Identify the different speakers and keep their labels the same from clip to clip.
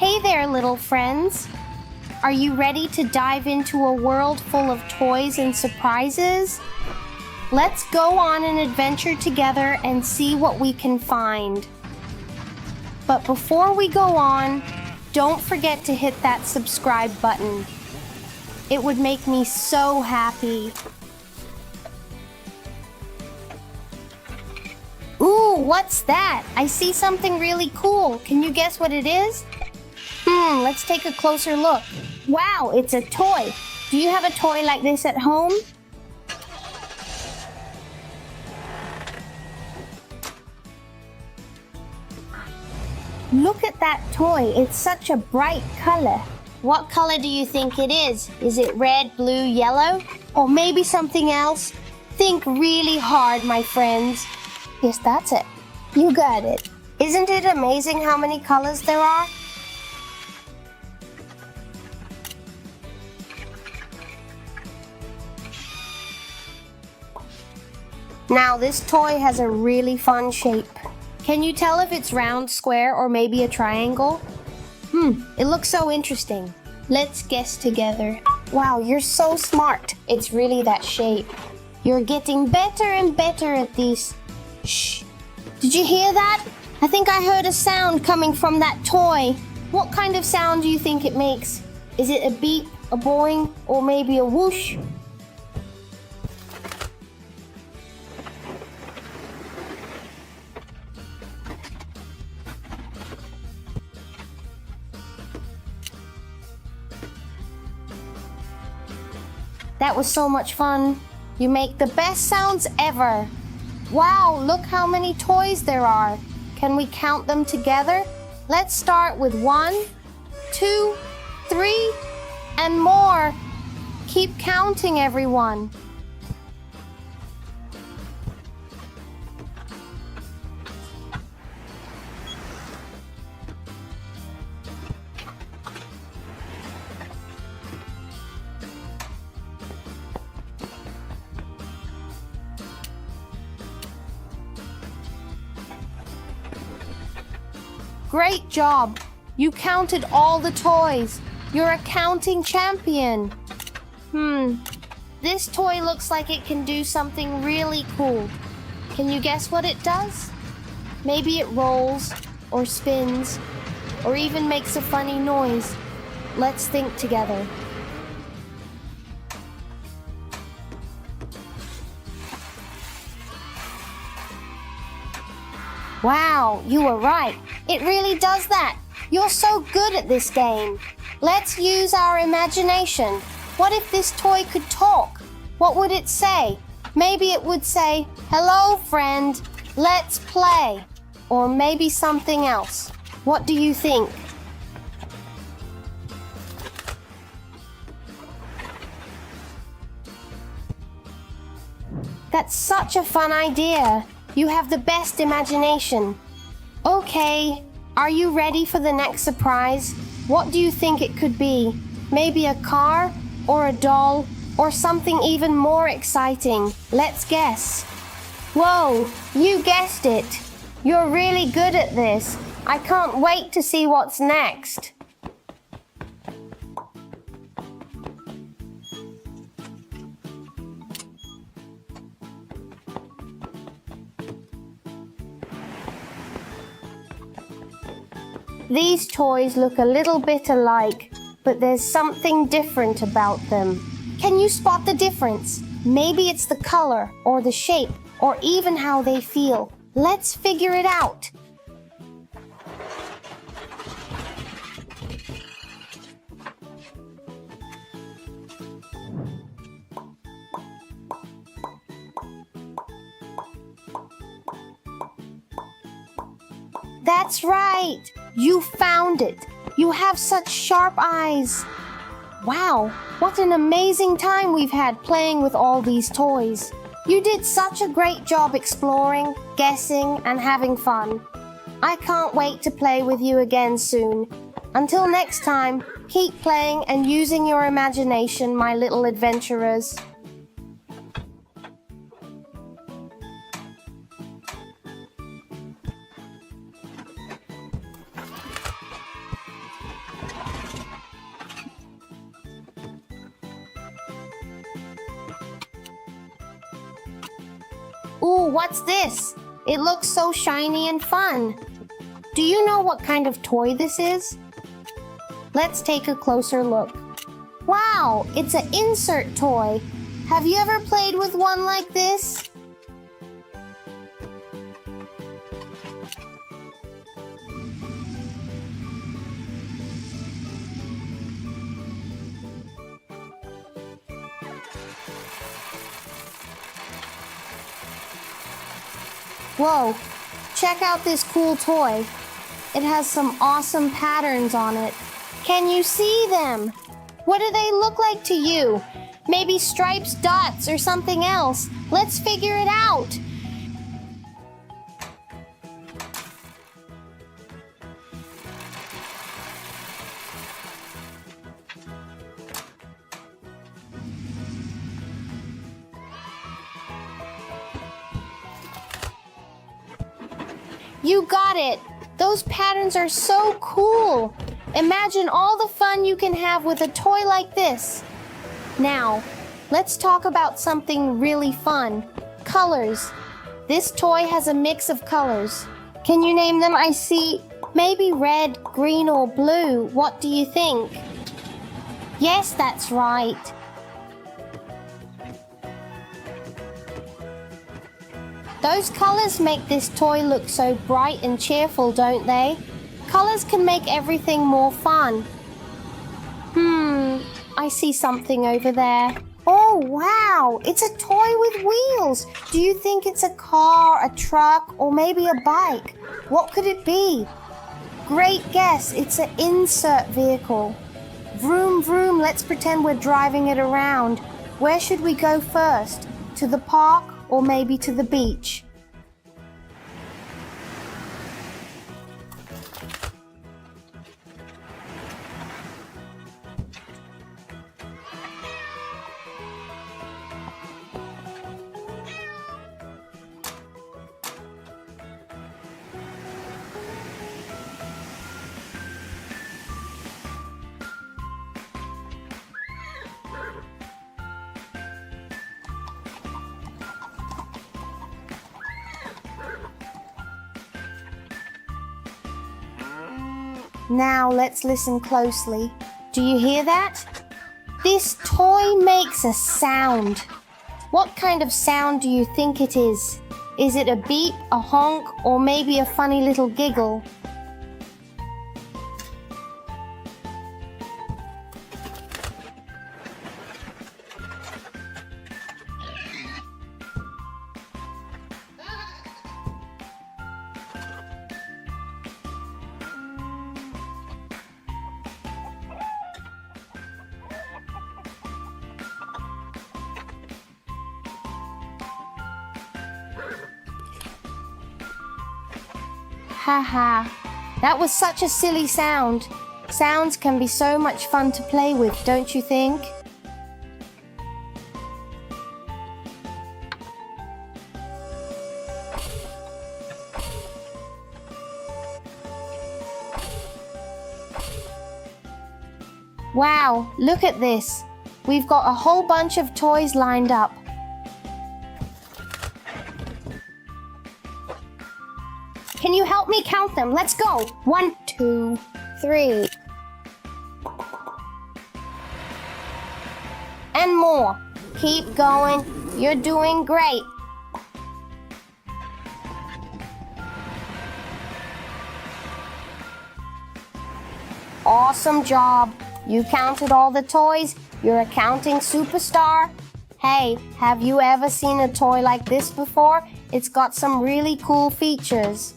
Speaker 1: Hey there, little friends. Are you ready to dive into a world full of toys and surprises? Let's go on an adventure together and see what we can find. But before we go on, don't forget to hit that subscribe button. It would make me so happy. Ooh, what's that? I see something really cool. Can you guess what it is? Let's take a closer look. Wow, it's a toy. Do you have a toy like this at home? Look at that toy. It's such a bright color. What color do you think it is? Is it red, blue, yellow? Or maybe something else? Think really hard, my friends. Yes, that's it. You got it. Isn't it amazing how many colors there are? Now, this toy has a really fun shape. Can you tell if it's round, square, or maybe a triangle? It looks so interesting. Let's guess together. Wow, you're so smart. It's really that shape. You're getting better and better at these. Shh. Did you hear that? I think I heard a sound coming from that toy. What kind of sound do you think it makes? Is it a beep, a boing, or maybe a whoosh? That was so much fun. You make the best sounds ever. Wow, look how many toys there are. Can we count them together? Let's start with 1, 2, 3, and more. Keep counting, everyone. Great job! You counted all the toys. You're a counting champion. This toy looks like it can do something really cool. Can you guess what it does? Maybe it rolls, or spins, or even makes a funny noise. Let's think together. Wow, you were right. It really does that. You're so good at this game. Let's use our imagination. What if this toy could talk? What would it say? Maybe it would say, "Hello, friend. Let's play." Or maybe something else. What do you think? That's such a fun idea. You have the best imagination. Okay, are you ready for the next surprise? What do you think it could be? Maybe a car, or a doll, or something even more exciting. Let's guess. Whoa, you guessed it. You're really good at this. I can't wait to see what's next. These toys look a little bit alike, but there's something different about them. Can you spot the difference? Maybe it's the color, or the shape, or even how they feel. Let's figure it out. That's right! You found it! You have such sharp eyes! Wow, what an amazing time we've had playing with all these toys. You did such a great job exploring, guessing, and having fun. I can't wait to play with you again soon. Until next time, keep playing and using your imagination, my little adventurers. what's this? It looks so shiny and fun. Do you know what kind of toy this is? Let's take a closer look. Wow, it's an insert toy. Have you ever played with one like this? Whoa, check out this cool toy. It has some awesome patterns on it. Can you see them? What do they look like to you? Maybe stripes, dots, or something else. Let's figure it out. You got it! Those patterns are so cool! Imagine all the fun you can have with a toy like this. Now, let's talk about something really fun. Colors. This toy has a mix of colors. Can you name them? I see maybe red, green, or blue. What do you think? Yes, that's right. Those colors make this toy look so bright and cheerful, don't they? Colors can make everything more fun. I see something over there. Oh, wow! It's a toy with wheels! Do you think it's a car, a truck, or maybe a bike? What could it be? Great guess! It's an insert vehicle. Vroom, vroom, let's pretend we're driving it around. Where should we go first? To the park or maybe to the beach? Now let's listen closely. Do you hear that? This toy makes a sound. What kind of sound do you think it is? Is it a beep, a honk, or maybe a funny little giggle? Haha, that was such a silly sound. Sounds can be so much fun to play with, don't you think? Wow, look at this. We've got a whole bunch of toys lined up. Can you help me count them? Let's go. 1, 2, 3. And more. Keep going. You're doing great. Awesome job. You counted all the toys. You're a counting superstar. Hey, have you ever seen a toy like this before? It's got some really cool features.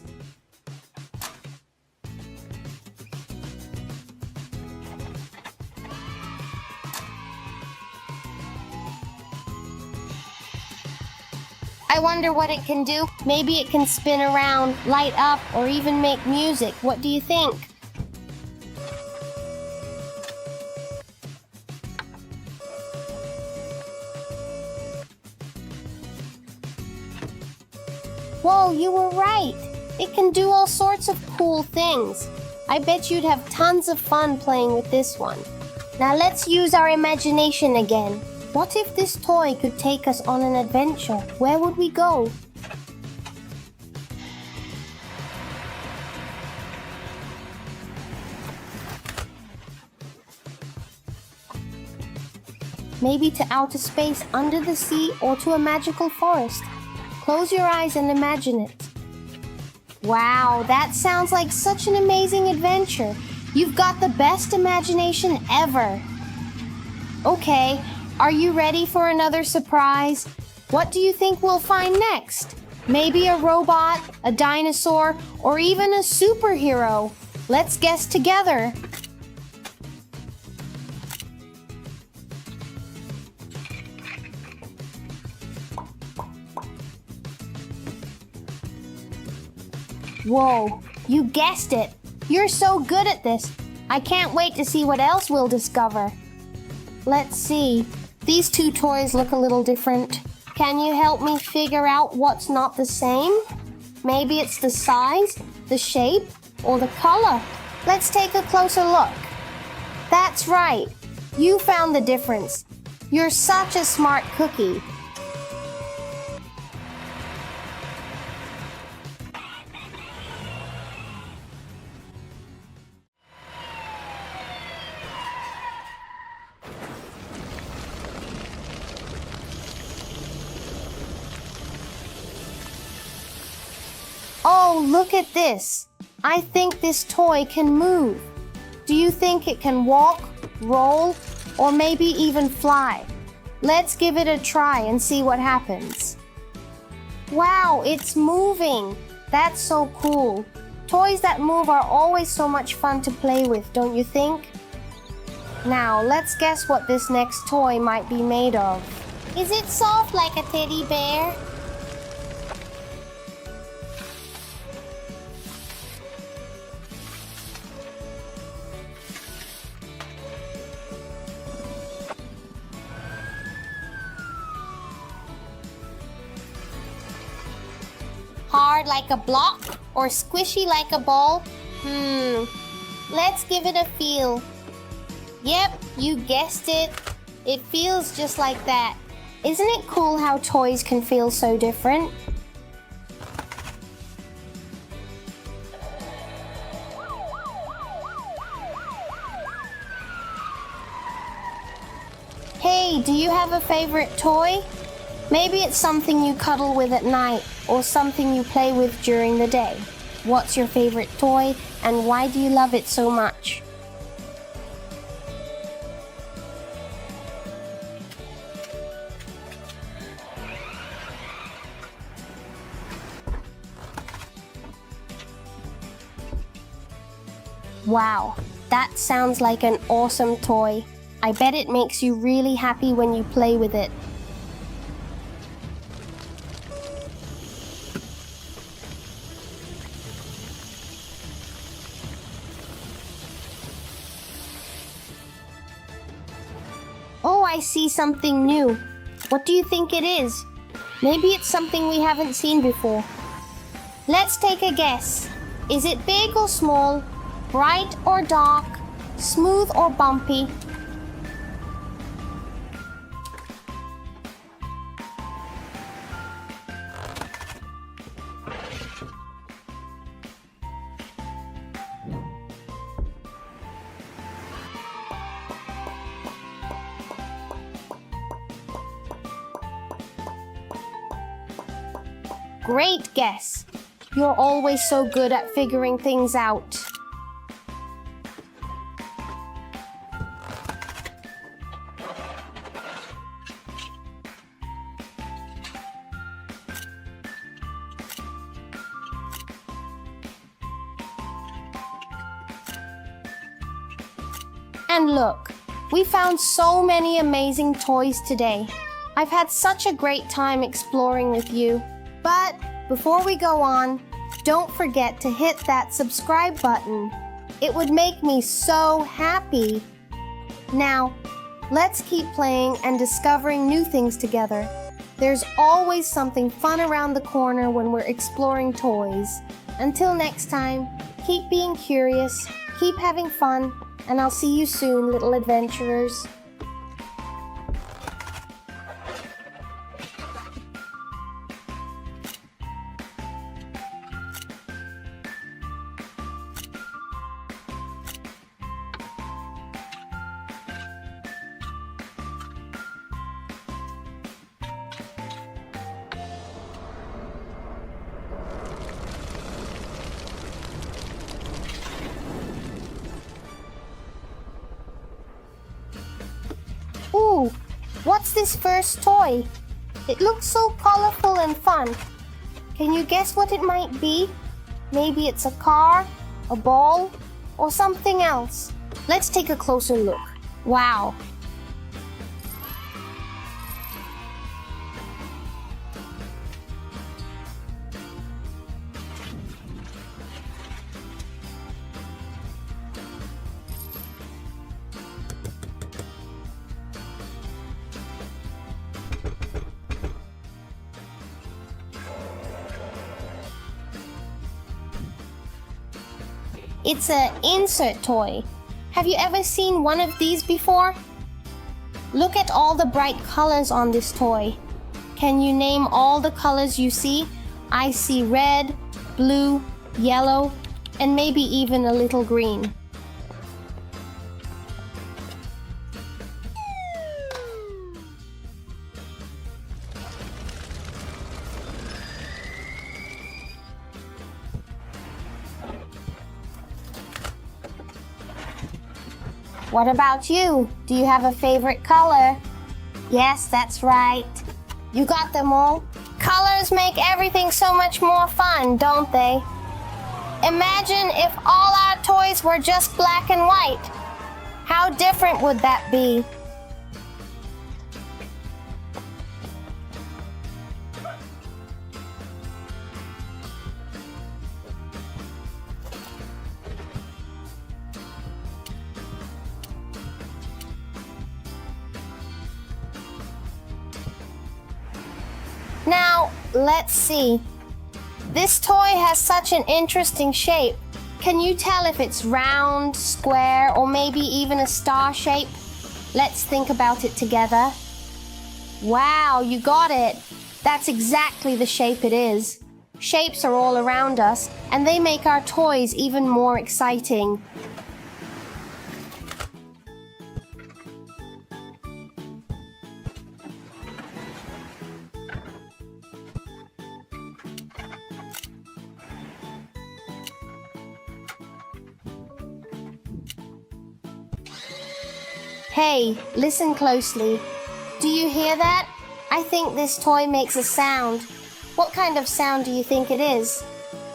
Speaker 1: I wonder what it can do. Maybe it can spin around, light up, or even make music. What do you think? Whoa, you were right. It can do all sorts of cool things. I bet you'd have tons of fun playing with this one. Now let's use our imagination again. What if this toy could take us on an adventure? Where would we go? Maybe to outer space, under the sea, or to a magical forest. Close your eyes and imagine it. Wow, that sounds like such an amazing adventure. You've got the best imagination ever. Okay, are you ready for another surprise? What do you think we'll find next? Maybe a robot, a dinosaur, or even a superhero? Let's guess together. Whoa, you guessed it. You're so good at this. I can't wait to see what else we'll discover. Let's see. These two toys look a little different. Can you help me figure out what's not the same? Maybe it's the size, the shape, or the color. Let's take a closer look. That's right. You found the difference. You're such a smart cookie. Oh, look at this. I think this toy can move. Do you think it can walk, roll, or maybe even fly? Let's give it a try and see what happens. Wow, it's moving. That's so cool. Toys that move are always so much fun to play with, don't you think? Now, let's guess what this next toy might be made of. Is it soft like a teddy bear? Hard like a block or squishy like a ball? Let's give it a feel. Yep, you guessed it. It feels just like that. Isn't it cool how toys can feel so different? Hey, do you have a favorite toy? Maybe it's something you cuddle with at night or something you play with during the day. What's your favorite toy and why do you love it so much? Wow, that sounds like an awesome toy. I bet it makes you really happy when you play with it. Oh, I see something new. What do you think it is? Maybe it's something we haven't seen before. Let's take a guess. Is it big or small? Bright or dark? Smooth or bumpy? Great guess. You're always so good at figuring things out. And look, we found so many amazing toys today. I've had such a great time exploring with you. But before we go on, don't forget to hit that subscribe button. It would make me so happy. Now, let's keep playing and discovering new things together. There's always something fun around the corner when we're exploring toys. Until next time, keep being curious, keep having fun, and I'll see you soon, little adventurers. this first toy? It looks so colorful and fun. Can you guess what it might be? Maybe it's a car, a ball, or something else. Let's take a closer look. Wow. It's an insert toy. Have you ever seen one of these before? Look at all the bright colors on this toy. Can you name all the colors you see? I see red, blue, yellow, and maybe even a little green. What about you? Do you have a favorite color? Yes, that's right. You got them all. Colors make everything so much more fun, don't they? Imagine if all our toys were just black and white. How different would that be? Now, let's see. This toy has such an interesting shape. Can you tell if it's round, square, or maybe even a star shape? Let's think about it together. Wow, you got it. That's exactly the shape it is. Shapes are all around us, and they make our toys even more exciting. Hey, listen closely. Do you hear that? I think this toy makes a sound. What kind of sound do you think it is?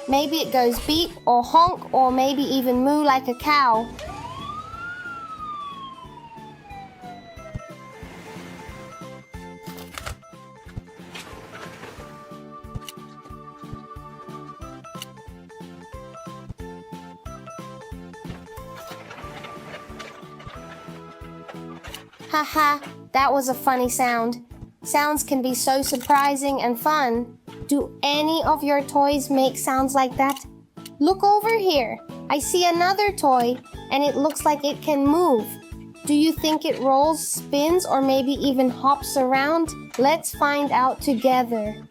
Speaker 1: Maybe it goes beep or honk or maybe even moo like a cow. Haha, that was a funny sound. Sounds can be so surprising and fun. Do any of your toys make sounds like that? Look over here. I see another toy, and it looks like it can move. Do you think it rolls, spins, or maybe even hops around? Let's find out together.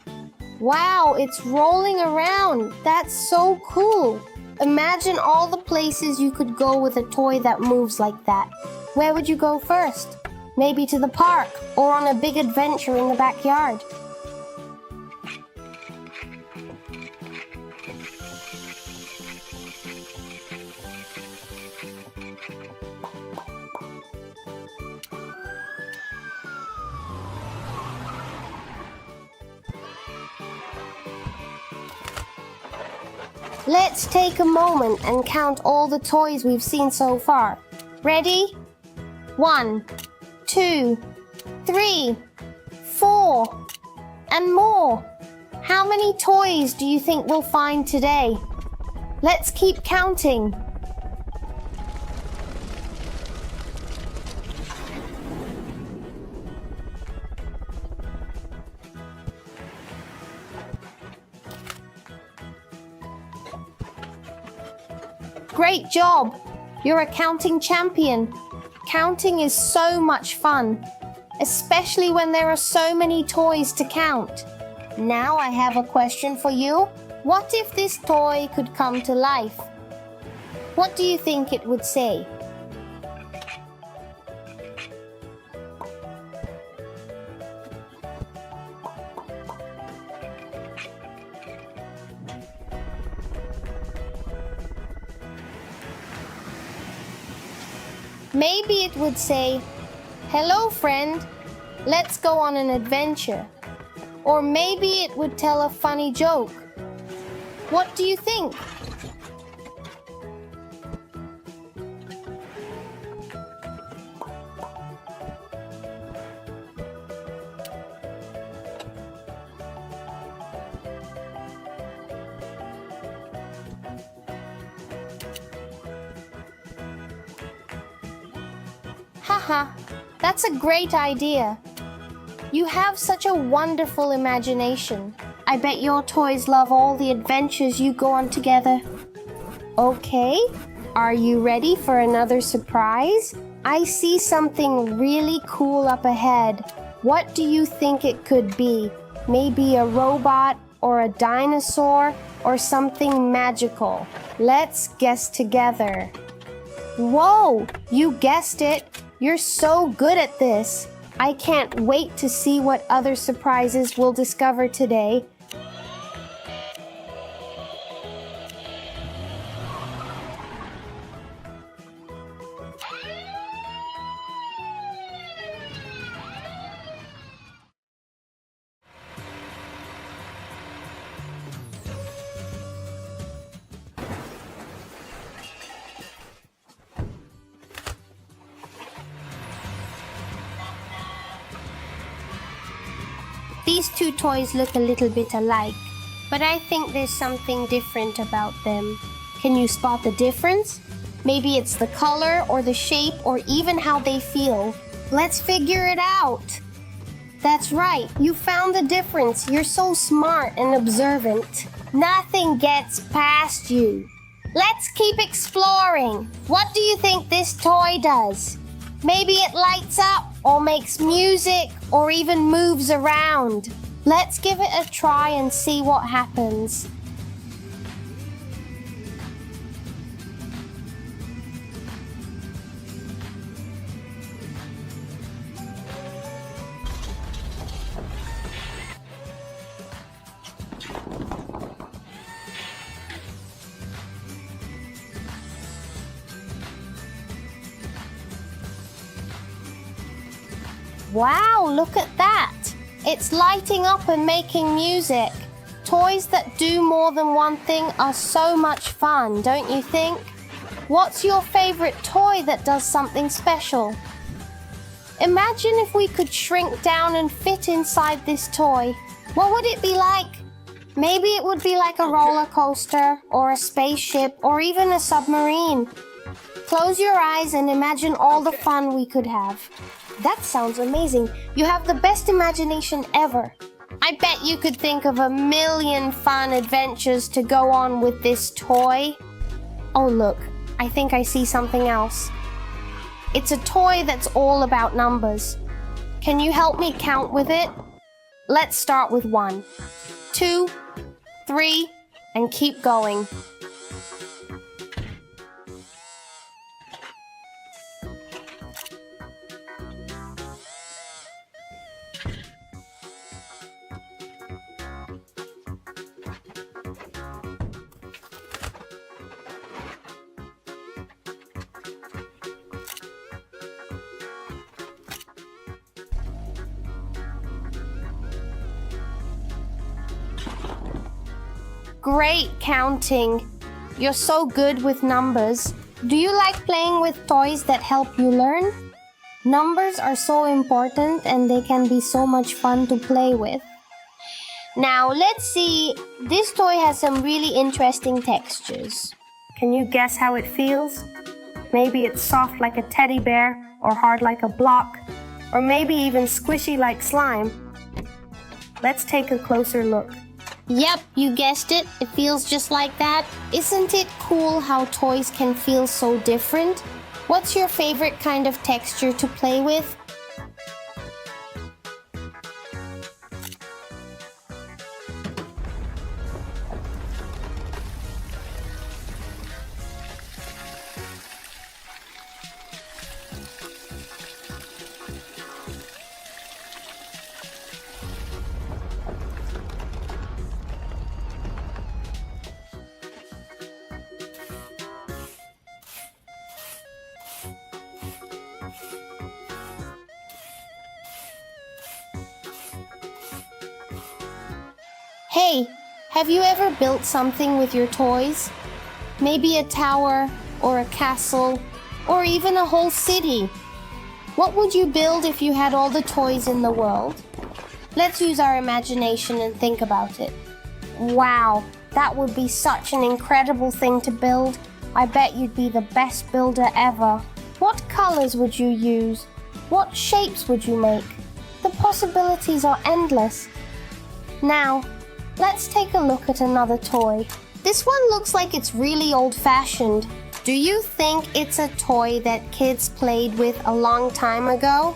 Speaker 1: Wow, it's rolling around. That's so cool. Imagine all the places you could go with a toy that moves like that. Where would you go first? Maybe to the park or on a big adventure in the backyard. Let's take a moment and count all the toys we've seen so far. Ready? 1, 2, 3, 4, and more. How many toys do you think we'll find today? Let's keep counting. Great job! You're a counting champion. Counting is so much fun, especially when there are so many toys to count. Now I have a question for you. What if this toy could come to life? What do you think it would say? Maybe it would say, "Hello, friend. Let's go on an adventure. Or maybe it would tell a funny joke. What do you think? Haha, that's a great idea. You have such a wonderful imagination. I bet your toys love all the adventures you go on together. Okay, are you ready for another surprise? I see something really cool up ahead. What do you think it could be? Maybe a robot or a dinosaur or something magical. Let's guess together. Whoa, you guessed it. You're so good at this. I can't wait to see what other surprises we'll discover today. These two toys look a little bit alike, but I think there's something different about them. Can you spot the difference? Maybe it's the color or the shape or even how they feel. Let's figure it out. That's right, you found the difference. You're so smart and observant. Nothing gets past you. Let's keep exploring. What do you think this toy does? Maybe it lights up or makes music or even moves around. Let's give it a try and see what happens. Wow, look at that! It's lighting up and making music. Toys that do more than one thing are so much fun, don't you think? What's your favorite toy that does something special? Imagine if we could shrink down and fit inside this toy. What would it be like? Maybe it would be like a roller coaster, or a spaceship, or even a submarine. Close your eyes and imagine all the fun we could have. That sounds amazing. You have the best imagination ever. I bet you could think of 1,000,000 fun adventures to go on with this toy. Oh, look, I think I see something else. It's a toy that's all about numbers. Can you help me count with it? Let's start with 1, 2, 3, and keep going. Great counting. You're so good with numbers. Do you like playing with toys that help you learn? Numbers are so important and they can be so much fun to play with. Now let's see. This toy has some really interesting textures. Can you guess how it feels? Maybe it's soft like a teddy bear or hard like a block, or maybe even squishy like slime. Let's take a closer look. Yep, you guessed it. It feels just like that. Isn't it cool how toys can feel so different? What's your favorite kind of texture to play with? Hey, have you ever built something with your toys? Maybe a tower, or a castle, or even a whole city. What would you build if you had all the toys in the world? Let's use our imagination and think about it. Wow, that would be such an incredible thing to build. I bet you'd be the best builder ever. What colors would you use? What shapes would you make? The possibilities are endless. Now, let's take a look at another toy. This one looks like it's really old-fashioned. Do you think it's a toy that kids played with a long time ago?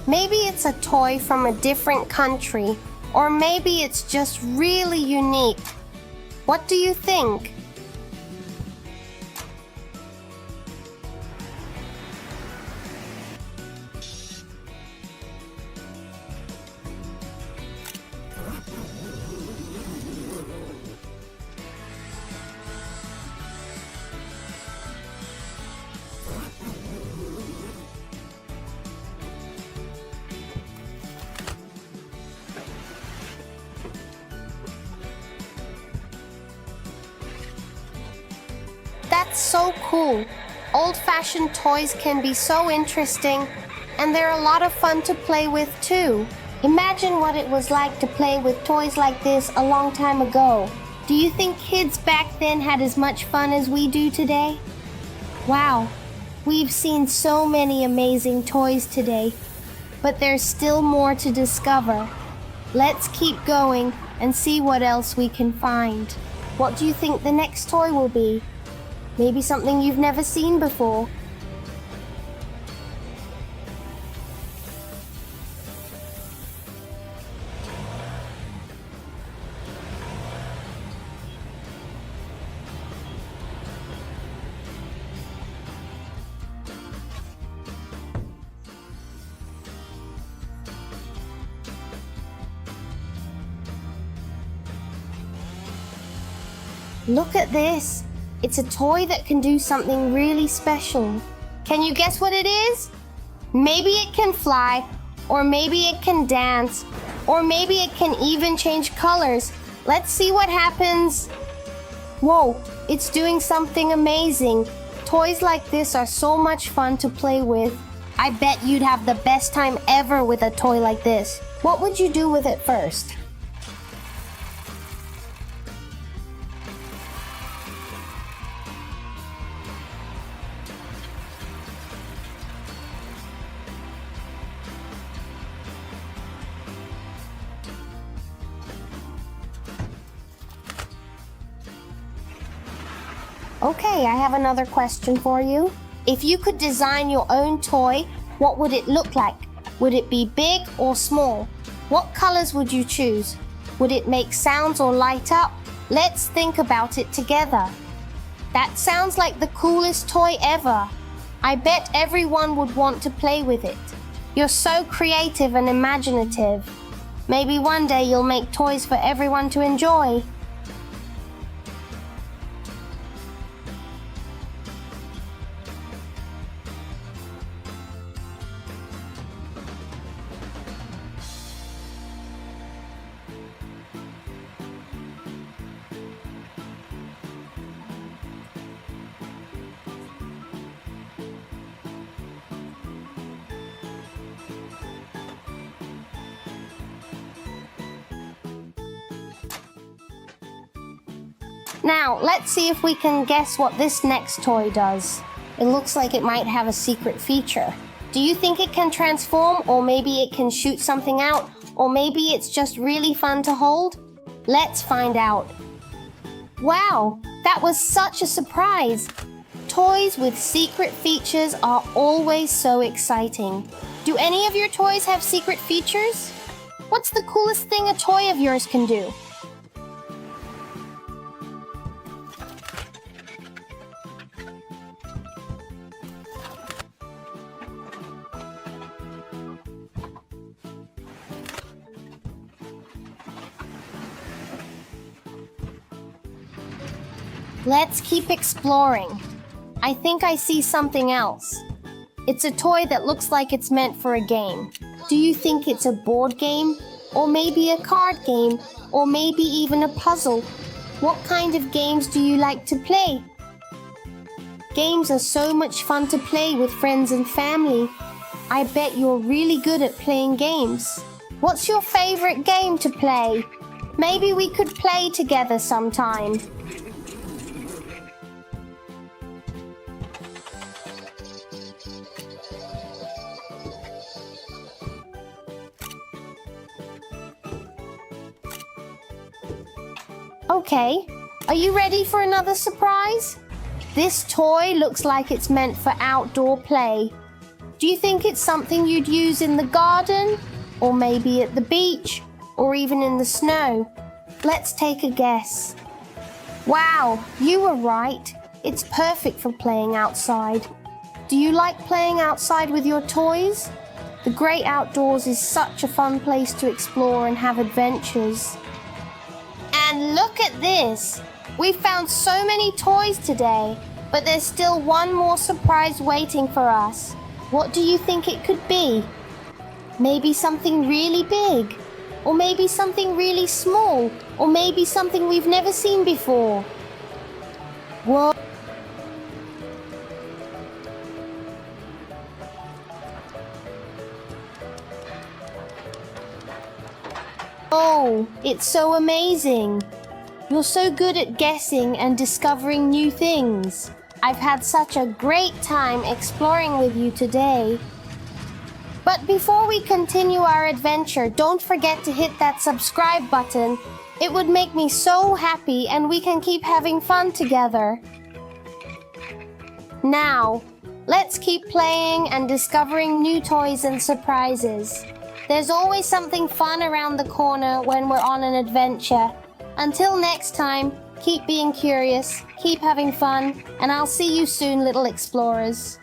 Speaker 1: Maybe it's a toy from a different country, or maybe it's just really unique. What do you think? That's so cool. Old-fashioned toys can be so interesting, and they're a lot of fun to play with too. Imagine what it was like to play with toys like this a long time ago. Do you think kids back then had as much fun as we do today? Wow, we've seen so many amazing toys today, but there's still more to discover. Let's keep going and see what else we can find. What do you think the next toy will be? Maybe something you've never seen before. Look at this. It's a toy that can do something really special. Can you guess what it is? Maybe it can fly, or maybe it can dance, or maybe it can even change colors. Let's see what happens. Whoa, it's doing something amazing. Toys like this are so much fun to play with. I bet you'd have the best time ever with a toy like this. What would you do with it first? Okay, I have another question for you. If you could design your own toy, what would it look like? Would it be big or small? What colors would you choose? Would it make sounds or light up? Let's think about it together. That sounds like the coolest toy ever. I bet everyone would want to play with it. You're so creative and imaginative. Maybe one day you'll make toys for everyone to enjoy. Now, let's see if we can guess what this next toy does. It looks like it might have a secret feature. Do you think it can transform, or maybe it can shoot something out, or maybe it's just really fun to hold? Let's find out. Wow, that was such a surprise! Toys with secret features are always so exciting. Do any of your toys have secret features? What's the coolest thing a toy of yours can do? Let's keep exploring. I think I see something else. It's a toy that looks like it's meant for a game. Do you think it's a board game? Or maybe a card game? or maybe even a puzzle. What kind of games do you like to play? Games are so much fun to play with friends and family. I bet you're really good at playing games. What's your favorite game to play? Maybe we could play together sometime. Okay, are you ready for another surprise? This toy looks like it's meant for outdoor play. Do you think it's something you'd use in the garden? Or maybe at the beach? Or even in the snow? Let's take a guess. Wow, you were right. It's perfect for playing outside. Do you like playing outside with your toys? The great outdoors is such a fun place to explore and have adventures. And look at this! We found so many toys today, but there's still one more surprise waiting for us. What do you think it could be? Maybe something really big, or maybe something really small, or maybe something we've never seen before. Whoa! Oh, it's so amazing. You're so good at guessing and discovering new things. I've had such a great time exploring with you today. But before we continue our adventure, don't forget to hit that subscribe button. It would make me so happy and we can keep having fun together. Now, let's keep playing and discovering new toys and surprises. There's always something fun around the corner when we're on an adventure. Until next time, keep being curious, keep having fun, and I'll see you soon, little explorers.